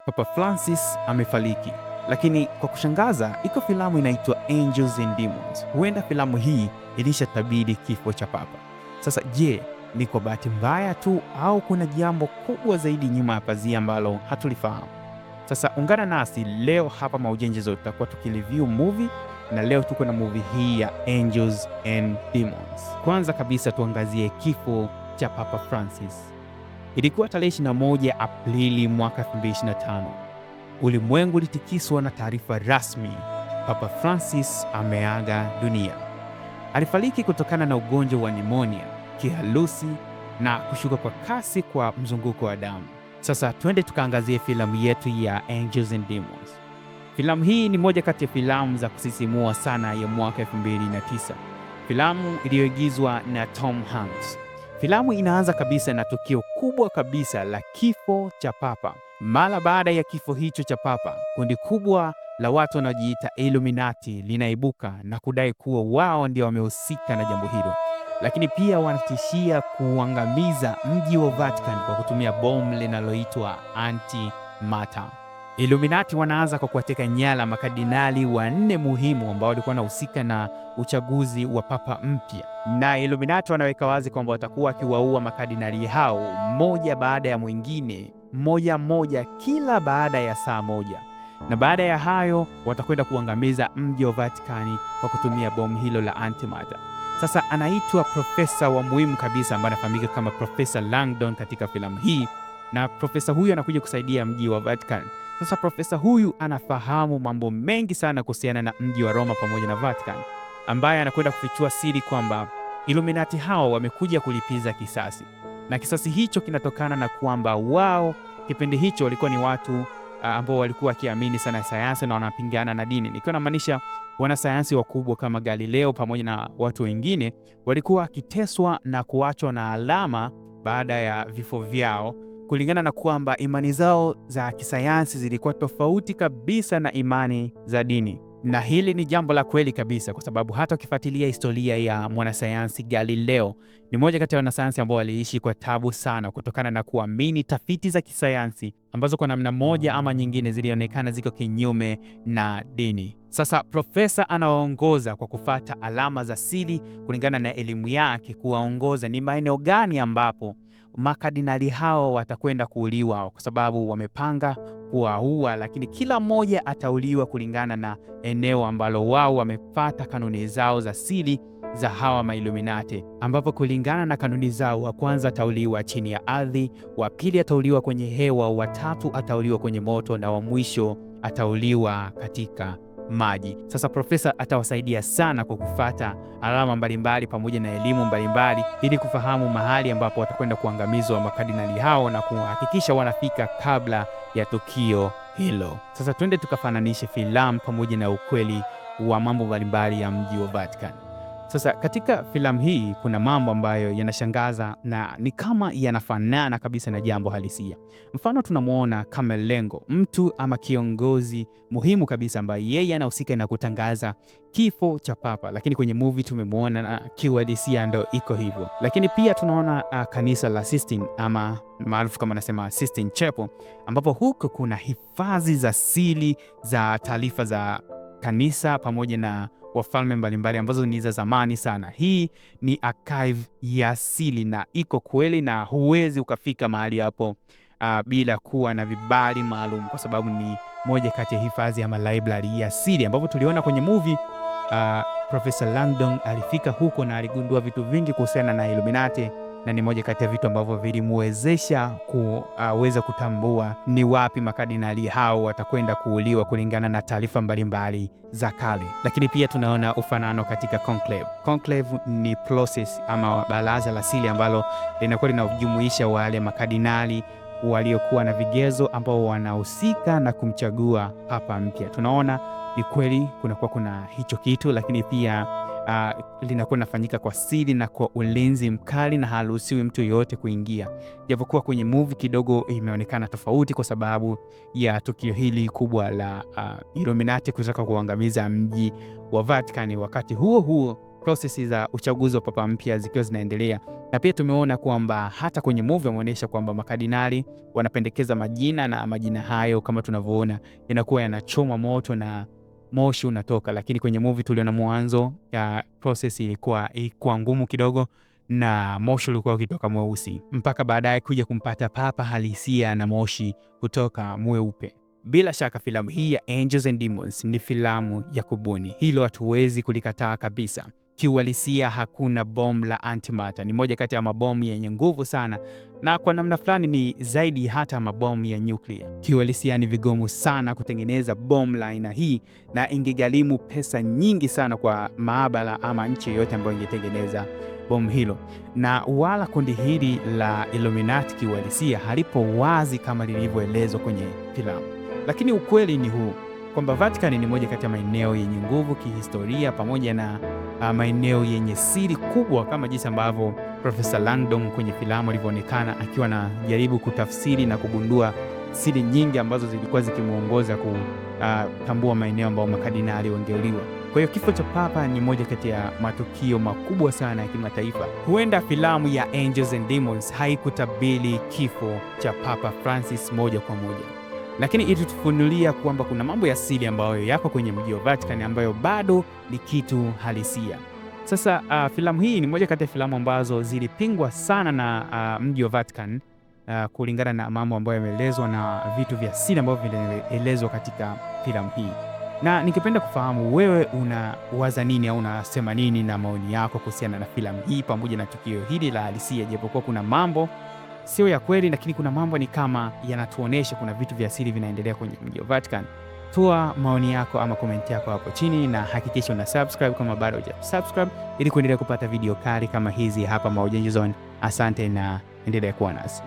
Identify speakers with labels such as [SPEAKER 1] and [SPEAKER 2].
[SPEAKER 1] Papa Francis amefariki. Lakini kwa kushangaza, iko filamu inaitwa Angels and Demons. Huenda filamu hii ilishatabiri kifo cha Papa. Sasa je, ni kwa bahati mbaya tu au kuna jambo kubwa zaidi nyuma ya pazia ambalo hatulifahamu? Sasa ungana nasi leo hapa Maujenjezo, tutakuwa tukireview movie na leo tuko na movie hii ya Angels and Demons. Kwanza kabisa tuangazie kifo cha Papa Francis. Ilikuwa tarehe 21 Aprili mwaka 2025. Ulimwengu ulitikiswa na taarifa rasmi: Papa Francis ameaga dunia. Alifariki kutokana na ugonjwa wa pneumonia, kiharusi na kushuka kwa kasi kwa mzunguko wa damu. Sasa twende tukaangazie filamu yetu ya Angels and Demons. Filamu hii ni moja kati ya filamu za kusisimua sana ya mwaka 2009. Filamu iliyoigizwa na Tom Hanks. Filamu inaanza kabisa na tukio kubwa kabisa la kifo cha Papa. Mara baada ya kifo hicho cha Papa, kundi kubwa la watu wanaojiita Illuminati linaibuka na kudai kuwa wao ndio wamehusika na jambo hilo, lakini pia wanatishia kuangamiza mji wa Vatican kwa kutumia bomu linaloitwa antimatter. Illuminati wanaanza kwa kuwateka nyara makardinali 4 muhimu ambao walikuwa wanahusika na uchaguzi wa papa mpya, na Illuminati wanaweka wazi kwamba watakuwa wakiwaua makardinali hao mmoja baada ya mwingine, mmoja kila baada ya saa moja, na baada ya hayo watakwenda kuangamiza mji wa Vatican kwa kutumia bomu hilo la antimatter. Sasa anaitwa profesa wa muhimu kabisa ambaye anafahamika kama Profesa Langdon katika filamu hii, na profesa huyu anakuja kusaidia mji wa Vatican. Sasa profesa huyu anafahamu mambo mengi sana kuhusiana na mji wa Roma pamoja na Vatican, ambaye anakwenda kufichua siri kwamba Illuminati hao wamekuja kulipiza kisasi, na kisasi hicho kinatokana na kwamba wao kipindi hicho walikuwa ni watu ambao walikuwa wakiamini sana sayansi na wanapingana na dini. Nikiwa namaanisha wanasayansi wakubwa kama Galileo pamoja na watu wengine walikuwa wakiteswa na kuachwa na alama baada ya vifo vyao, kulingana na kwamba imani zao za kisayansi zilikuwa tofauti kabisa na imani za dini. Na hili ni jambo la kweli kabisa, kwa sababu hata ukifuatilia historia ya mwanasayansi Galileo, ni mmoja kati ya wanasayansi ambao waliishi kwa tabu sana kutokana na kuamini tafiti za kisayansi ambazo kwa namna moja ama nyingine zilionekana ziko kinyume na dini. Sasa profesa anawaongoza kwa kufata alama za siri kulingana na elimu yake, kuwaongoza ni maeneo gani ambapo makardinali hao watakwenda kuuliwa, kwa sababu wamepanga kuwaua, lakini kila mmoja atauliwa kulingana na eneo ambalo wao wamepata kanuni zao za siri za hawa Illuminati, ambapo kulingana na kanuni zao, wa kwanza atauliwa chini ya ardhi, wa pili atauliwa kwenye hewa, wa tatu atauliwa kwenye moto, na wa mwisho atauliwa katika maji. Sasa profesa atawasaidia sana kwa kufata alama mbalimbali pamoja na elimu mbalimbali ili kufahamu mahali ambapo watakwenda kuangamizwa makardinali hao na kuhakikisha wanafika kabla ya tukio hilo. Sasa twende tukafananishe filamu pamoja na ukweli wa mambo mbalimbali ya mji wa Vatican. Sasa katika filamu hii kuna mambo ambayo yanashangaza na ni kama yanafanana kabisa na jambo halisia. Mfano, tunamwona Camerlengo, mtu ama kiongozi muhimu kabisa ambaye yeye anahusika na kutangaza kifo cha Papa, lakini kwenye movie tumemwona na kiuhalisia ndo iko hivyo. Lakini pia tunaona kanisa la Sistine ama maarufu kama nasema Sistine Chapel, ambapo huko kuna hifadhi za siri za taarifa za kanisa pamoja na wafalme mbalimbali ambazo ni za zamani sana. Hii ni archive ya asili na iko kweli, na huwezi ukafika mahali hapo bila kuwa na vibali maalum, kwa sababu ni moja kati ya hifadhi ama library ya asili, ambapo tuliona kwenye movie Profesa Langdon alifika huko na aligundua vitu vingi kuhusiana na Illuminati, na ni moja kati ya vitu ambavyo vilimwezesha kuweza kutambua ni wapi makardinali hao watakwenda kuuliwa kulingana na taarifa mbalimbali za kale. Lakini pia tunaona ufanano katika conclave. Conclave ni process ama baraza la siri ambalo linakuwa linajumuisha wale makardinali waliokuwa na vigezo ambao wanahusika na kumchagua papa mpya. Tunaona ni kweli kunakuwa kuna hicho kitu, lakini pia linakuwa linafanyika kwa siri na kwa ulinzi mkali na haruhusiwi mtu yoyote kuingia. Japokuwa kwenye movie kidogo imeonekana tofauti kwa sababu ya tukio hili kubwa la Illuminati kutaka kuangamiza mji wa Vatican. Wakati huo huo process za uchaguzi wa papa mpya zikiwa zinaendelea, na pia tumeona kwamba hata kwenye movie wameonyesha kwamba makardinali wanapendekeza majina, na majina hayo kama tunavyoona yanakuwa yanachoma moto na moshi unatoka. Lakini kwenye movie tuliona mwanzo ya process ilikuwa ngumu kidogo na moshi ulikuwa ukitoka mweusi, mpaka baadaye kuja kumpata papa halisia na moshi kutoka mweupe. Bila shaka filamu hii ya Angels and Demons ni filamu ya kubuni, hilo hatuwezi kulikataa kabisa. Kiuhalisia hakuna bomu la antimatter, ni moja kati ya mabomu yenye nguvu sana, na kwa namna fulani ni zaidi hata mabomu ya nyuklia. Kiuhalisia ni vigumu sana kutengeneza bomu la aina hii, na ingegharimu pesa nyingi sana kwa maabara ama nchi yoyote ambayo ingetengeneza bomu hilo, na wala kundi hili la Illuminati kiuhalisia halipo wazi kama lilivyoelezwa kwenye filamu. Lakini ukweli ni huu kwamba Vatican ni moja kati ya maeneo yenye nguvu kihistoria, pamoja na maeneo yenye siri kubwa, kama jinsi ambavyo Profesa Langdon kwenye filamu alivyoonekana akiwa anajaribu kutafsiri na kugundua siri nyingi ambazo zilikuwa zikimuongoza kutambua maeneo ambayo makardinali wangeuliwa. Kwa hiyo kifo cha papa ni moja kati ya matukio makubwa sana ya kimataifa. Huenda filamu ya Angels and Demons haikutabiri kifo cha Papa Francis moja kwa moja, lakini ilitufunulia kwamba kuna mambo ya siri ambayo yako kwenye mji wa Vatican ambayo bado ni kitu halisia. Sasa filamu hii ni moja kati ya filamu ambazo zilipingwa sana na mji wa Vatican kulingana na mambo ambayo yameelezwa na vitu vya siri ambavyo vinaelezwa katika filamu hii. Na ningependa kufahamu wewe unawaza nini au unasema nini na maoni yako kuhusiana na filamu hii pamoja na tukio hili la halisia, japokuwa kuna mambo sio ya kweli, lakini kuna mambo ni kama yanatuonesha kuna vitu vya siri vinaendelea kwenye mji wa Vatican. Toa maoni yako ama komenti yako hapo chini, na hakikisha una subscribe kama bado hujasubscribe ili kuendelea kupata video kali kama hizi hapa Maujanja Zone. Asante na endelea kuwa nasi.